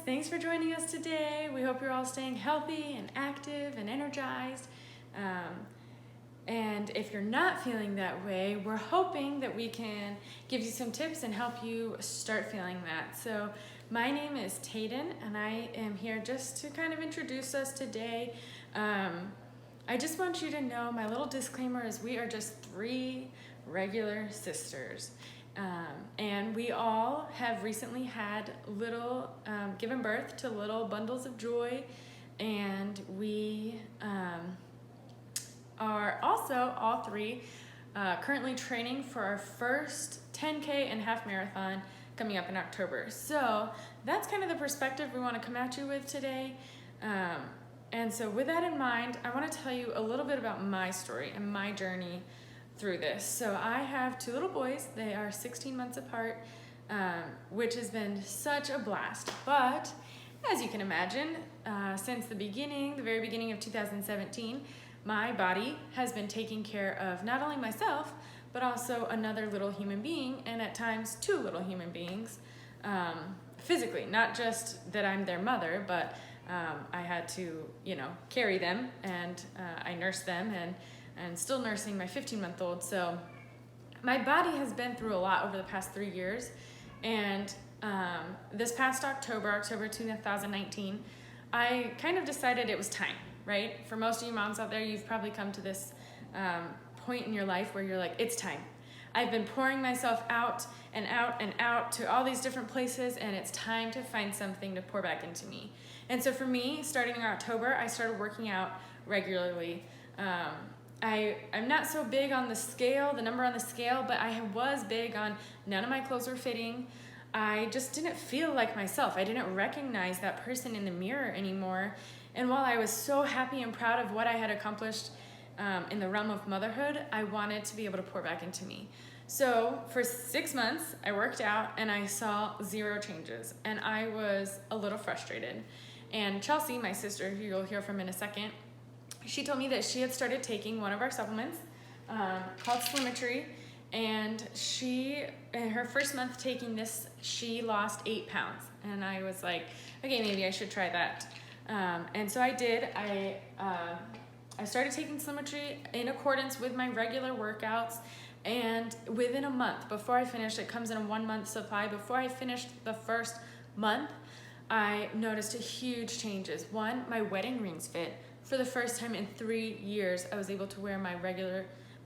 Thanks for joining us today. We hope you're all staying healthy and active and energized. And if you're not feeling that way, we're hoping that we can give you some tips and help you start feeling that. So my name is Tayden, and I am here just to kind of introduce us today. I just want you to know, my little disclaimer is we are just three regular sisters. And we all have recently had given birth to little bundles of joy, and we are also all three currently training for our first 10K and half marathon coming up in October. So that's kind of the perspective we want to come at you with today. And so with that in mind, I want to tell you a little bit about my story and my journey through this. So I have two little boys. They are 16 months apart, which has been such a blast. But as you can imagine, since the very beginning of 2017, my body has been taking care of not only myself, but also another little human being, and at times two little human beings, physically. Not just that I'm their mother, but I had to, carry them, and I nursed them, and still nursing my 15-month-old. So my body has been through a lot over the past 3 years. And this past October 2019, I kind of decided it was time, right? For most of you moms out there, you've probably come to this point in your life where you're like, it's time. I've been pouring myself out and out and out to all these different places, and it's time to find something to pour back into me. And so for me, starting in October, I started working out regularly. I'm not so big on the number on the scale, but I was big on none of my clothes were fitting. I just didn't feel like myself. I didn't recognize that person in the mirror anymore. And while I was so happy and proud of what I had accomplished in the realm of motherhood, I wanted to be able to pour back into me. So for 6 months, I worked out and I saw zero changes, and I was a little frustrated. And Chelsea, my sister, who you'll hear from in a second, she told me that she had started taking one of our supplements called Slimmetry, and in her first month taking this, she lost 8 pounds. And I was like, okay, maybe I should try that. And so I did. I started taking Slimmetry in accordance with my regular workouts, and within a month, before I finished, it comes in a 1-month supply. Before I finished the first month, I noticed huge changes. One, my wedding rings fit. For the first time in 3 years, I was able to wear my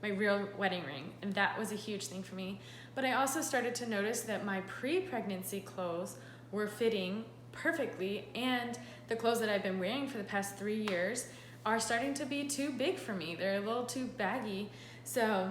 real wedding ring, and that was a huge thing for me. But I also started to notice that my pre-pregnancy clothes were fitting perfectly, and the clothes that I've been wearing for the past 3 years are starting to be too big for me. They're a little too baggy. So